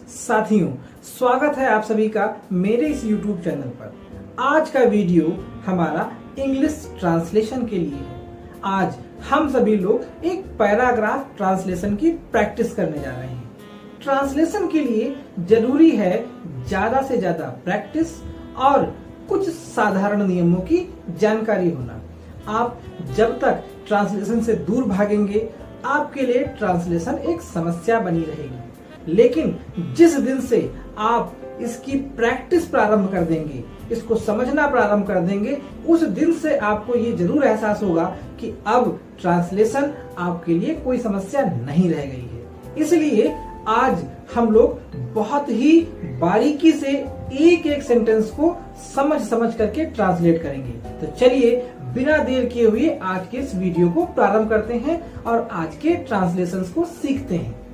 साथियों, स्वागत है आप सभी का मेरे इस YouTube चैनल पर। आज का वीडियो हमारा इंग्लिश ट्रांसलेशन के लिए है। आज हम सभी लोग एक पैराग्राफ ट्रांसलेशन की प्रैक्टिस करने जा रहे हैं। ट्रांसलेशन के लिए जरूरी है ज्यादा से ज्यादा प्रैक्टिस और कुछ साधारण नियमों की जानकारी होना। आप जब तक ट्रांसलेशन से दूर भागेंगे, आपके लिए ट्रांसलेशन एक समस्या बनी रहेगी। लेकिन जिस दिन से आप इसकी प्रैक्टिस प्रारंभ कर देंगे, इसको समझना प्रारंभ कर देंगे, उस दिन से आपको ये जरूर एहसास होगा कि अब ट्रांसलेशन आपके लिए कोई समस्या नहीं रह गई है। इसलिए आज हम लोग बहुत ही बारीकी से एक एक सेंटेंस को समझ करके ट्रांसलेट करेंगे। तो चलिए बिना देर किए हुए आज के इस वीडियो को प्रारंभ करते हैं और आज के ट्रांसलेशंस को सीखते हैं।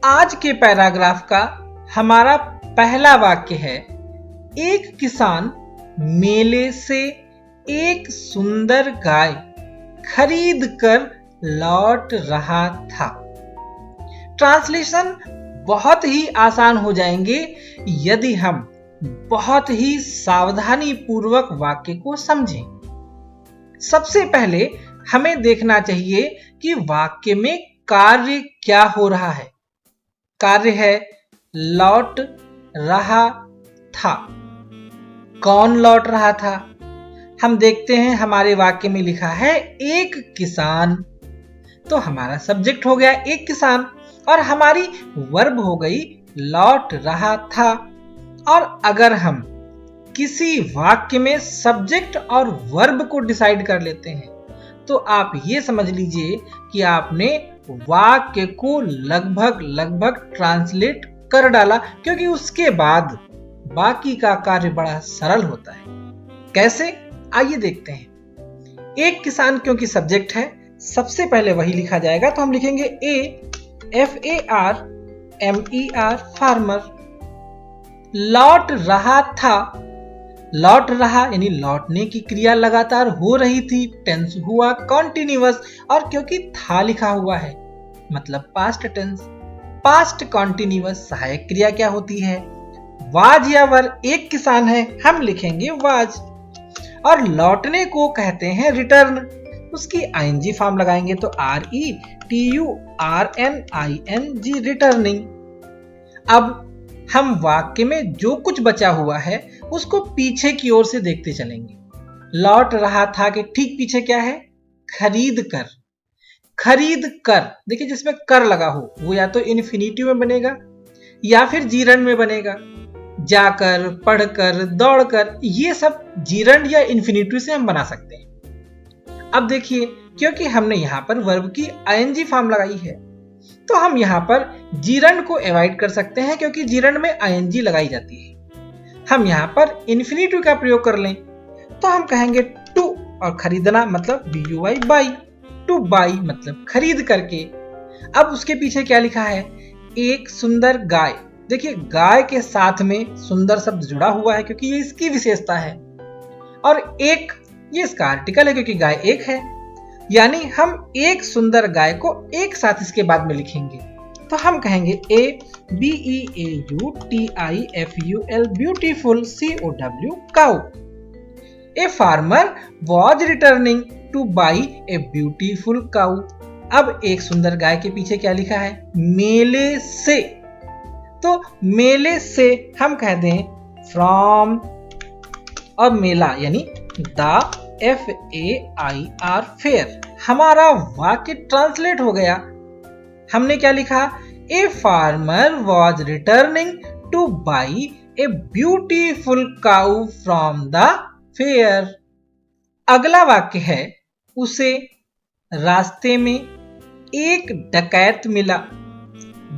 आज के पैराग्राफ का हमारा पहला वाक्य है, एक किसान मेले से एक सुंदर गाय खरीद कर लौट रहा था। ट्रांसलेशन बहुत ही आसान हो जाएंगे यदि हम बहुत ही सावधानी पूर्वक वाक्य को समझें। सबसे पहले हमें देखना चाहिए कि वाक्य में कार्य क्या हो रहा है। कार्य है लौट रहा था। कौन लौट रहा था? हम देखते हैं हमारे वाक्य में लिखा है एक किसान, तो हमारा सब्जेक्ट हो गया एक किसान और हमारी वर्ब हो गई लौट रहा था। और अगर हम किसी वाक्य में सब्जेक्ट और वर्ब को डिसाइड कर लेते हैं तो आप ये समझ लीजिए कि आपने वाक्य को लगभग ट्रांसलेट कर डाला, क्योंकि उसके बाद बाकी का कार्य बड़ा सरल होता है। कैसे? आइए देखते हैं। एक किसान क्योंकि सब्जेक्ट है, सबसे पहले वही लिखा जाएगा, तो हम लिखेंगे FARMER फार्मर। लौट रहा था, लौट रहा यानी लौटने की क्रिया लगातार हो रही थी, टेंस हुआ कॉन्टिन्यूअस, और क्योंकि था लिखा हुआ है मतलब पास्ट टेंस। पास्ट कॉन्टिन्यूअस सहायक क्रिया क्या होती है? वाज या वर। एक किसान है, हम लिखेंगे वाज। और लौटने को कहते हैं रिटर्न, उसकी ING फॉर्म लगाएंगे तो RETURNING, रिटर्निंग। अब हम वाक्य में जो कुछ बचा हुआ है उसको पीछे की ओर से देखते चलेंगे। लौट रहा था के ठीक पीछे क्या है? खरीद कर। खरीद कर, देखिए जिसमें कर लगा हो वो या तो इन्फिनिटिव में बनेगा या फिर जीरंड में बनेगा। जाकर, पढ़कर, दौड़कर, ये सब जीरंड या इन्फिनिटिव से हम बना सकते हैं। अब देखिए, क्योंकि हमने यहां पर वर्ब की ING फॉर्म लगाई है तो हम यहां पर जीरंड को अवॉइड कर सकते हैं, क्योंकि जीरंड में ING लगाई जाती है। हम यहां पर इन्फिनिटिव का प्रयोग कर लें तो हम कहेंगे टू, और खरीदना मतलब BUY, बाई। टू बाई मतलब खरीद करके। अब उसके पीछे क्या लिखा है? एक सुंदर गाय। देखिए गाय के साथ में सुंदर शब्द जुड़ा हुआ है क्योंकि ये इसकी विशेषता है, और एक ये इसका आर्टिकल है क्योंकि गाय एक है, यानी हम एक सुंदर गाय को एक साथ इसके बाद में लिखेंगे तो हम कहेंगे BEAUTIFUL, beautiful, COW, cow. A farmer was returning two by a beautiful cow. अब एक सुंदर गाय के पीछे क्या लिखा है? मेले से। तो मेले से हम कह दें फ्रॉम, और मेला यानी द FAIR, फेयर। हमारा वाक्य ट्रांसलेट हो गया। हमने क्या लिखा? A farmer was returning two by a beautiful cow from the fair. अगला वाक्य है, उसे रास्ते में एक डकैत मिला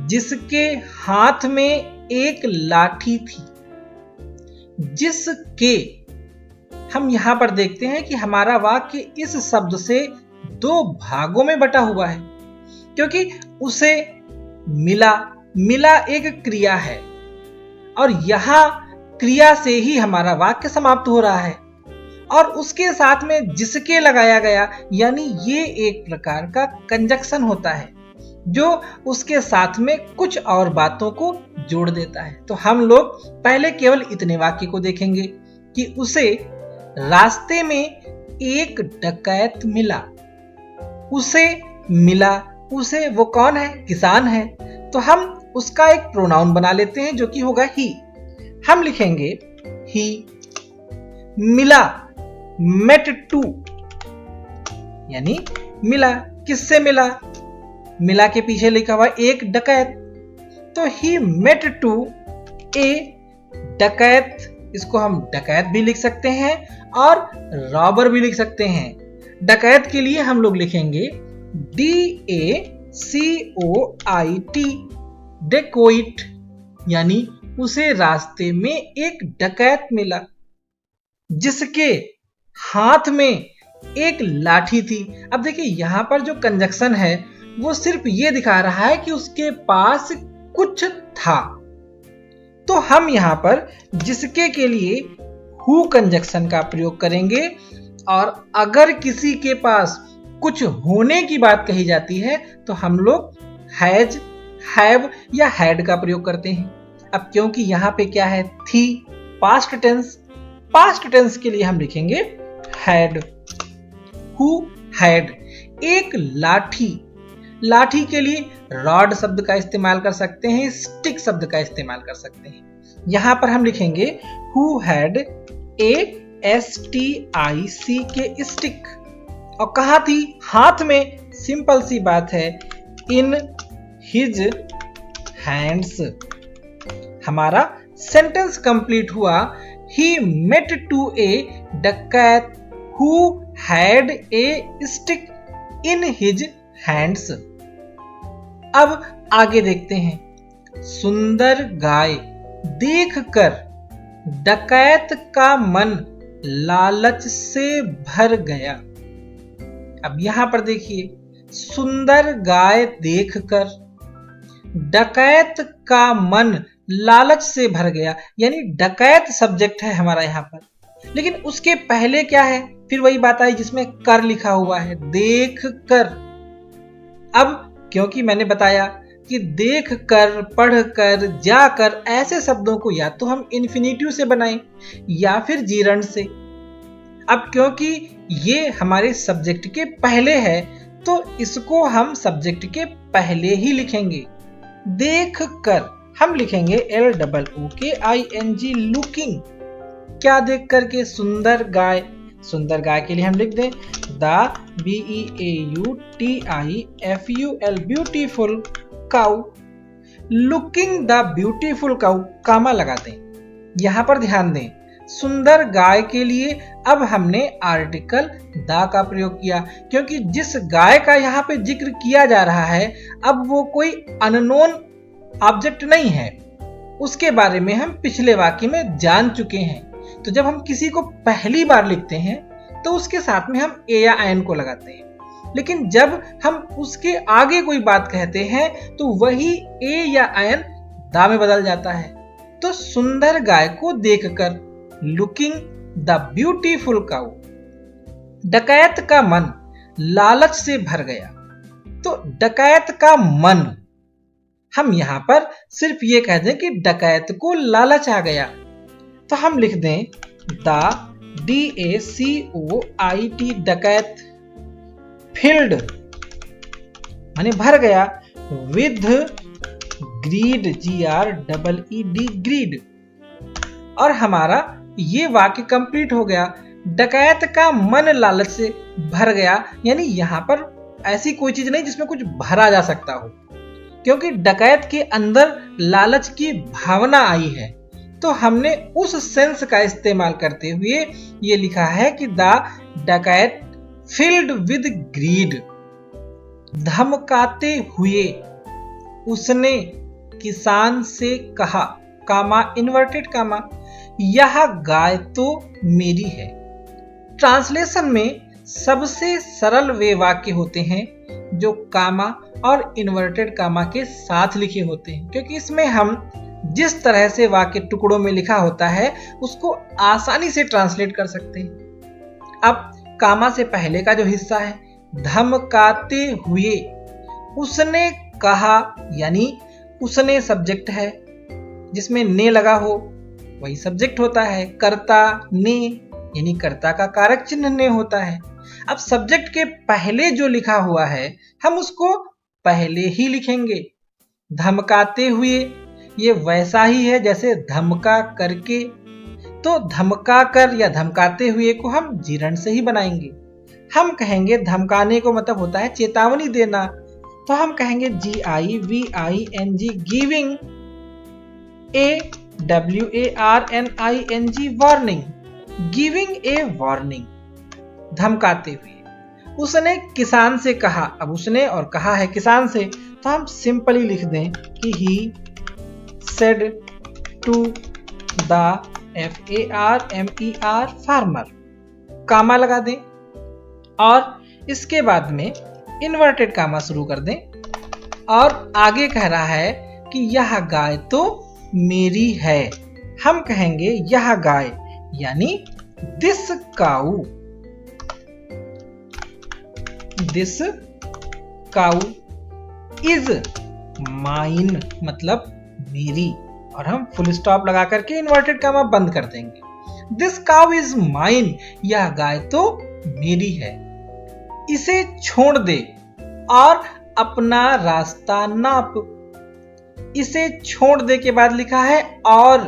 जिसके हाथ में एक लाठी थी। जिसके, हम यहां पर देखते हैं कि हमारा वाक्य इस शब्द से दो भागों में बटा हुआ है, क्योंकि उसे मिला, मिला एक क्रिया है और यहां क्रिया से ही हमारा वाक्य समाप्त हो रहा है, और उसके साथ में जिसके लगाया गया, यानी ये एक प्रकार का कंजक्शन होता है। जो उसके साथ में कुछ और बातों को जोड़ देता है। तो हम लोग पहले केवल इतने वाक्य को देखेंगे कि उसे रास्ते में एक डकैत मिला। उसे मिला, उसे वो कौन है? किसान है। तो हम उसका एक प्रोनाउन बना लेते हैं जो कि होगा ही। हम लिखेंगे ही। मिला, मेट टू, यानी मिला, किससे मिला? मिला के पीछे लिखा हुआ एक डकैत, तो ही मेट टू ए डकैत। इसको हम डकैत भी लिख सकते हैं और रॉबर भी लिख सकते हैं। डकैत के लिए हम लोग लिखेंगे DACOIT, डेकोइट, यानी उसे रास्ते में एक डकैत मिला जिसके हाथ में एक लाठी थी। अब देखिए यहां पर जो कंजक्शन है वो सिर्फ ये दिखा रहा है कि उसके पास कुछ था। तो हम यहां पर जिसके के लिए हु कंजक्शन का प्रयोग करेंगे, और अगर किसी के पास कुछ होने की बात कही जाती है तो हम लोग हैज, हैव या हैड का प्रयोग करते हैं। अब क्योंकि यहां पे क्या है? थी, पास्ट टेंस। पास्ट टेंस के लिए हम लिखेंगे हैड। हु हैड एक लाठी। लाठी के लिए रॉड शब्द का इस्तेमाल कर सकते हैं, स्टिक शब्द का इस्तेमाल कर सकते हैं। यहां पर हम लिखेंगे हु हैड ए STIC के स्टिक। और कहा थी? हाथ में। सिंपल सी बात है, इन हिज हैंड्स। हमारा सेंटेंस कंप्लीट हुआ। ही मेट टू ए डकैत who had a stick in his hands. अब आगे देखते हैं। सुंदर गाय देखकर डकैत का मन लालच से भर गया। अब यहां पर देखिए, सुंदर गाय देखकर डकैत का मन लालच से भर गया, यानी डकैत सब्जेक्ट है हमारा यहां पर। लेकिन उसके पहले क्या है? फिर वही बात आई जिसमें कर लिखा हुआ है, देख कर। अब क्योंकि मैंने बताया कि देख कर, पढ़ कर, जाकर ऐसे शब्दों को या तो हम इन्फिनेटिव से बनाएं या फिर जीरंड से। अब क्योंकि ये हमारे सब्जेक्ट के पहले है तो इसको हम सब्जेक्ट के पहले ही लिखेंगे। देख कर हम लिखेंगे LOOKING, लुकिंग। क्या देख करके? सुंदर गाय। सुंदर गाय के लिए हम लिख दें the BEAUTIFUL, beautiful cow. Looking the beautiful cow, comma लगा दें। यहां पर ध्यान दें, सुंदर गाय के लिए अब हमने आर्टिकल द का प्रयोग किया, क्योंकि जिस गाय का यहाँ पे जिक्र किया जा रहा है अब वो कोई अननोन ऑब्जेक्ट नहीं है। उसके बारे में हम पिछले वाक्य में जान चुके हैं। तो जब हम किसी को पहली बार लिखते हैं तो उसके साथ में हम ए या एन को लगाते हैं, लेकिन जब हम उसके आगे कोई बात कहते हैं तो वही ए या एन दा में बदल जाता है। तो सुंदर गाय को देखकर, लुकिंग द ब्यूटीफुल काउ, डकैत का मन लालच से भर गया। तो डकैत का मन, हम यहां पर सिर्फ ये कह दें कि डकैत को लालच आ गया, तो हम लिख दें द DACOIT, डकैत, फिल्ड माने भर गया, विद ग्रीड, GREED, ग्रीड। और हमारा ये वाक्य कंप्लीट हो गया। डकैत का मन लालच से भर गया, यानी यहां पर ऐसी कोई चीज नहीं जिसमें कुछ भरा जा सकता हो, क्योंकि डकैत के अंदर लालच की भावना आई है। तो हमने उस सेंस का इस्तेमाल करते हुए ये लिखा है कि द डकैत फिल्ड विद ग्रीड, धमकाते हुए उसने किसान से कहा, कामा इन्वर्टेड कामा, यह गाय तो मेरी है। ट्रांसलेशन में सबसे सरल वे वाक्य होते हैं जो कामा और इन्वर्टेड कामा के साथ लिखे होते हैं, क्योंकि इसमें हम जिस तरह से वाक्य टुकड़ों में लिखा होता है उसको आसानी से ट्रांसलेट कर सकते हैं। अब कामा से पहले का जो हिस्सा है, धमकाते हुए उसने कहा यानी उसने सब्जेक्ट है, जिसमें ने लगा हो वही सब्जेक्ट होता है। करता ने यानी कर्ता का कारक चिन्ह ने होता है। अब सब्जेक्ट के पहले जो लिखा हुआ है हम उसको पहले ही लिखेंगे। धमकाते हुए ये वैसा ही है जैसे धमका करके, तो धमका कर या धमकाते हुए को हम जीरण से ही बनाएंगे। हम कहेंगे धमकाने को मतलब होता है चेतावनी देना, तो हम कहेंगे GIVING giving, AWARNING warning, giving a warning, धमकाते हुए। उसने किसान से कहा, अब उसने और कहा है किसान से, तो हम सिंपली लिख दें कि he said to the FARMER farmer, comma लगा दें और इसके बाद में इन्वर्टेड कामा शुरू कर दें और आगे कह रहा है कि यह गाय तो मेरी है। हम कहेंगे यह गाय यानी this cow, this cow is mine मतलब मेरी, और हम फुल स्टॉप लगा करके इन्वर्टेड कामा बंद कर देंगे। दिस काऊ इज माइन, यह गाय तो मेरी है। इसे छोड़ दे और अपना रास्ता नाप। इसे छोड़ दे के बाद लिखा है और,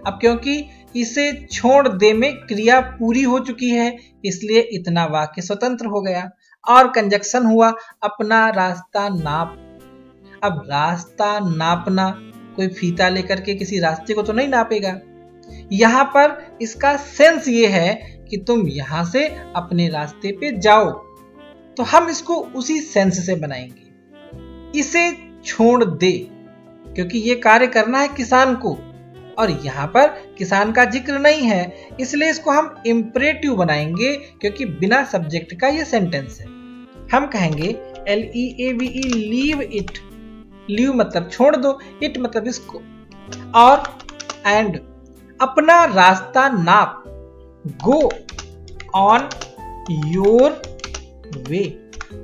अब क्योंकि इसे छोड़ दे में क्रिया पूरी हो चुकी है इसलिए इतना वाक्य स्वतंत्र हो गया और कंजक्शन हुआ अपना रास्ता नाप। अब रास्ता नापना, कोई फीता लेकर के किसी रास्ते को तो नहीं नापेगा। यहां पर इसका सेंस ये है कि तुम यहां से अपने रास्ते पे जाओ, तो हम इसको उसी सेंस से बनाएंगे। इसे छोड़ दे क्योंकि ये कार्य करना है किसान को और यहाँ पर किसान का जिक्र नहीं है इसलिए इसको हम इंपरेटिव बनाएंगे क्योंकि बिना सब्जेक्ट का ये सेंटेंस है। हम कहेंगे LEAVE लीव इट, लीव मतलब छोड़ दो, इट मतलब इसको, और एंड अपना रास्ता नाप, गो ऑन योर वे,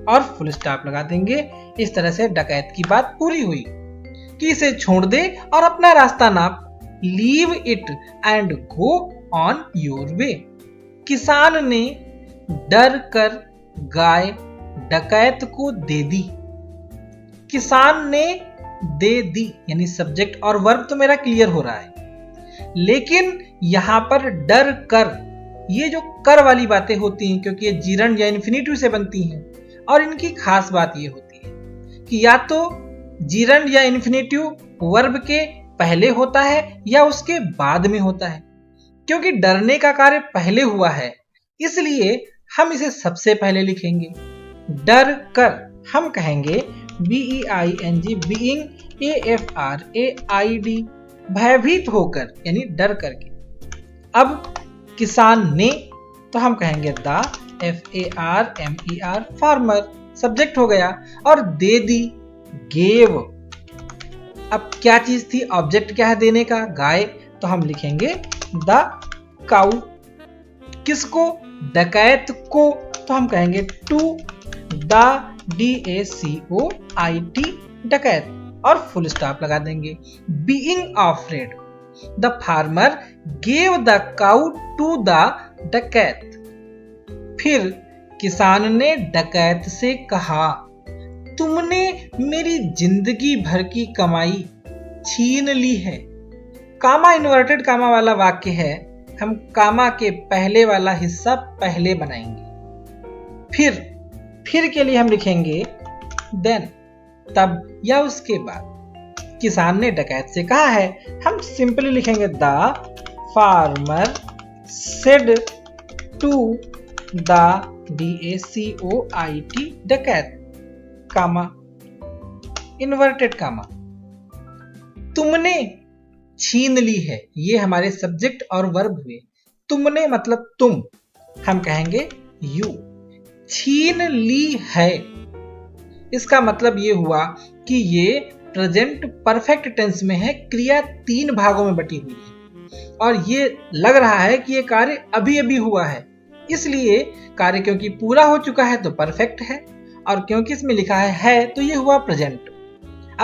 और फुल स्टॉप लगा देंगे। इस तरह से डकैत की बात पूरी हुई कि इसे छोड़ दे और अपना रास्ता नाप, leave it and go on your way. किसान ने डर कर गाय डकैत को दे दी। किसान ने दे दी यानी सब्जेक्ट और वर्ब तो मेरा क्लियर हो रहा है, लेकिन यहां पर डर कर, ये जो कर वाली बातें होती हैं क्योंकि ये जीरण या इन्फिनिटिव से बनती हैं और इनकी खास बात ये होती है कि या तो जीरण या इन्फिनिटिव वर्ब के पहले होता है या उसके बाद में होता है। क्योंकि डरने का कार्य पहले हुआ है इसलिए हम इसे सबसे पहले लिखेंगे। डर कर हम कहेंगे BEING बीइंग AFRAID, भयभीत होकर यानी डर करके। अब किसान ने, तो हम कहेंगे द FARMER फार्मर, सब्जेक्ट हो गया, और दे दी गेव। अब क्या चीज थी, ऑब्जेक्ट क्या है देने का, गाय, तो हम लिखेंगे द काउ। किसको, डकैत को, तो हम कहेंगे टू द DACOIT डकैत, और फुल स्टॉप लगा देंगे। Being afraid the farmer gave the cow to the dacoit. फिर किसान ने डकैत से कहा, तुमने मेरी जिंदगी भर की कमाई छीन ली है। कामा इन्वर्टेड कामा वाला वाक्य है, हम कामा के पहले वाला हिस्सा पहले बनाएंगे। फिर के लिए हम लिखेंगे देन, तब या उसके बाद। किसान ने डकैत से कहा है, हम सिंपली लिखेंगे the farmer said to the DACOIT डकैत, कामा इन्वर्टेड कामा। तुमने छीन ली है, ये हमारे सब्जेक्ट और वर्ब हुए। तुमने मतलब तुम, हम कहेंगे यू। छीन ली है, इसका मतलब ये हुआ कि ये प्रेजेंट परफेक्ट टेंस में है, क्रिया 3 भागों में बटी हुई है और ये लग रहा है कि ये कार्य अभी अभी हुआ है, इसलिए कार्य क्योंकि पूरा हो चुका है तो परफेक्ट है, और क्योंकि इसमें लिखा है तो ये हुआ प्रेजेंट।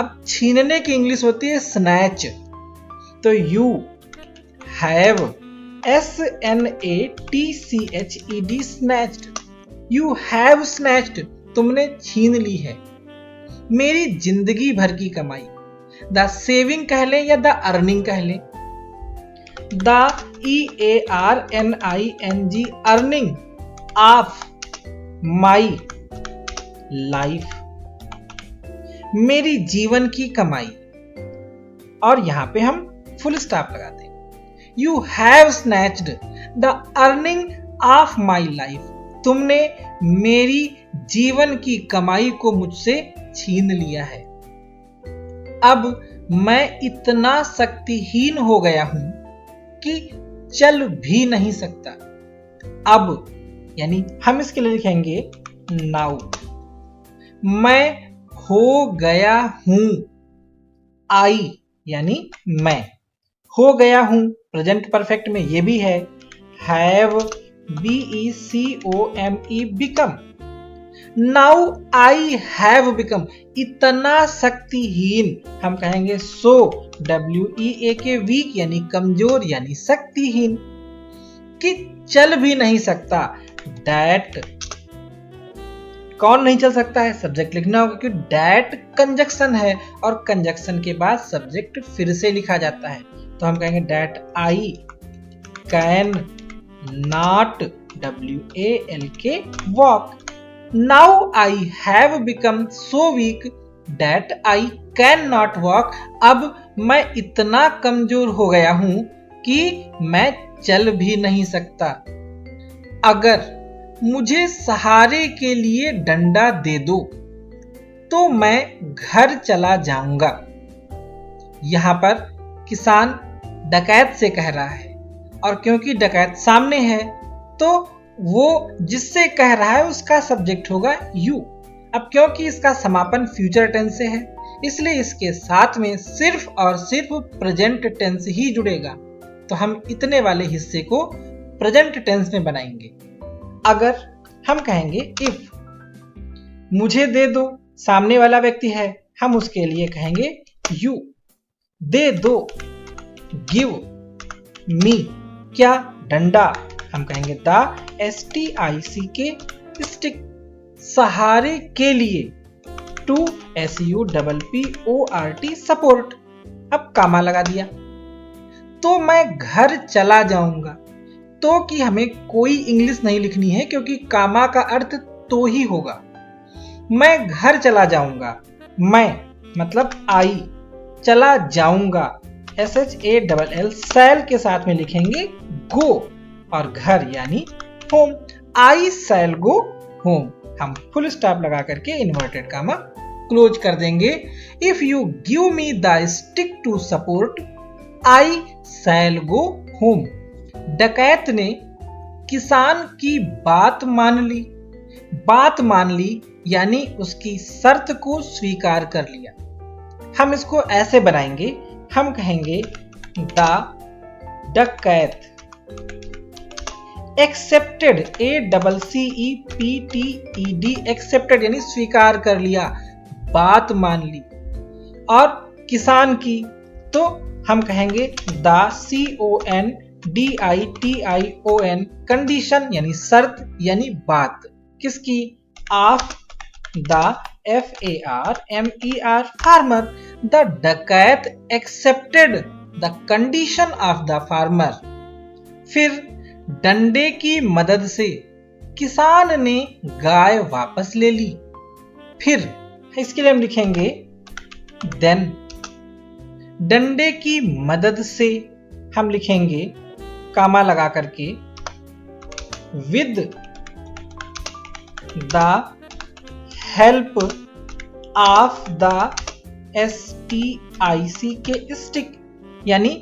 अब छीनने की इंग्लिश होती है स्नैच। तो you have SNATCHED snatched, you have snatched, तुमने छीन ली है मेरी जिंदगी भर की कमाई। द सेविंग कह लें या द अर्निंग कह लें। The EARNING earning of my life, मेरी जीवन की कमाई। और यहां पे हम फुल स्टॉप लगाते हैं। You have snatched the earning of my life, तुमने मेरी जीवन की कमाई को मुझसे छीन लिया है। अब मैं इतना शक्तिहीन हो गया हूं कि चल भी नहीं सकता। अब यानी हम इसके लिए लिखेंगे नाउ। मैं हो गया हूं, आई यानी मैं हो गया हूं, प्रेजेंट परफेक्ट में ये भी है, have BECOME become. Now I have become, इतना शक्तिहीन, हम कहेंगे सो WEAK वीक यानी कमजोर यानी शक्तिहीन, कि चल भी नहीं सकता। दैट, कौन नहीं चल सकता है, सब्जेक्ट लिखना होगा क्योंकि दैट कंजक्शन है और कंजक्शन के बाद सब्जेक्ट फिर से लिखा जाता है। तो हम कहेंगे that I can not WALK walk. Now I have become so weak that I can not walk, अब मैं इतना कमजोर हो गया हूं कि मैं चल भी नहीं सकता। अगर मुझे सहारे के लिए डंडा दे दो तो मैं घर चला जाऊंगा। यहां पर किसान डकैत से कह रहा है और क्योंकि डकैत सामने है तो वो जिससे कह रहा है उसका सब्जेक्ट होगा यू। अब क्योंकि इसका समापन फ्यूचर टेंस से है इसलिए इसके साथ में सिर्फ और सिर्फ प्रेजेंट टेंस ही जुड़ेगा। तो हम इतने वाले हिस्से को प्रेजेंट टेंस में बनाएंगे। अगर हम कहेंगे इफ, मुझे दे दो, सामने वाला व्यक्ति है, हम उसके लिए कहेंगे यू। दे दो, गिव मी, क्या, डंडा, हम कहेंगे द STICK स्टिक। सहारे के लिए, टू SUPPORT सपोर्ट। अब कामा लगा दिया। तो मैं घर चला जाऊंगा, तो कि हमें कोई इंग्लिश नहीं लिखनी है क्योंकि कामा का अर्थ तो ही होगा। मैं घर चला जाऊंगा, मैं मतलब आई, चला जाऊंगा SHALL सैल के साथ में लिखेंगे गो और घर यानी home. I shall go home. हम फुल स्टॉप लगा करके इन्वर्टेड कामा क्लोज कर देंगे। If you give me the stick to support I shall go home. डकैत ने किसान की बात मान ली। बात मान ली यानी उसकी शर्त को स्वीकार कर लिया। हम इसको ऐसे बनाएंगे, हम कहेंगे the dacoit accepted, ACCEPTED accepted यानी स्वीकार कर लिया, बात मान ली। और किसान की तो हम कहेंगे द CONDITION कंडीशन यानी शर्त यानी बात। किसकी, of the FARMER farmer. The dacoit accepted the condition of the farmer. फिर डंडे की मदद से किसान ने गाय वापस ले ली। फिर इसके लिए हम लिखेंगे देन। डंडे की मदद से हम लिखेंगे कामा लगा करके with the help of the STICK stick यानी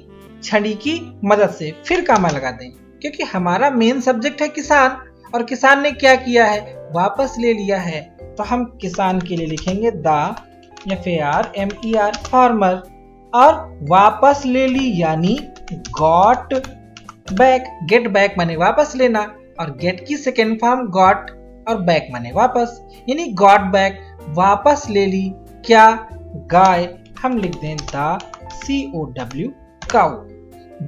छड़ी की मदद से। फिर कामा लगा दें क्योंकि हमारा मेन सब्जेक्ट है किसान और किसान ने क्या किया है, वापस ले लिया है। तो हम किसान के लिए लिखेंगे द FARMER फार्मर और वापस ले ली यानी गॉट बैक। गेट बैक माने वापस लेना और गेट की सेकेंड फॉर्म गॉट और बैक माने वापस, यानी गॉट बैक वापस ले ली क्या, गाय हम लिख दें the COW cow.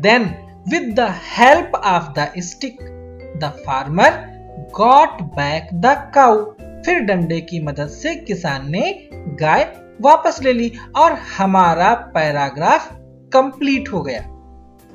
Then with the help of the stick the farmer got back the cow. फिर डंडे की मदद से किसान ने गाय वापस ले ली और हमारा पैराग्राफ कंप्लीट हो गया।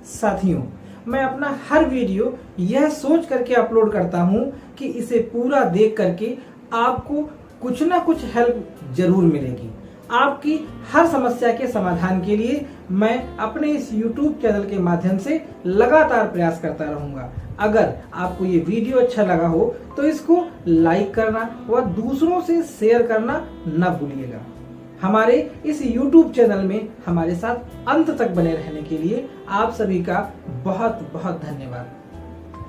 साथियों, मैं अपना हर वीडियो यह सोच करके अपलोड करता हूं कि इसे पूरा देख करके आपको कुछ ना कुछ हेल्प जरूर मिलेगी। आपकी हर समस्या के समाधान के लिए मैं अपने इस YouTube चैनल के माध्यम से लगातार प्रयास करता रहूंगा। अगर आपको ये वीडियो अच्छा लगा हो तो इसको लाइक करना व दूसरों से शेयर करना न भूलिएगा। हमारे इस YouTube चैनल में हमारे साथ अंत तक बने रहने के लिए आप सभी का बहुत बहुत धन्यवाद।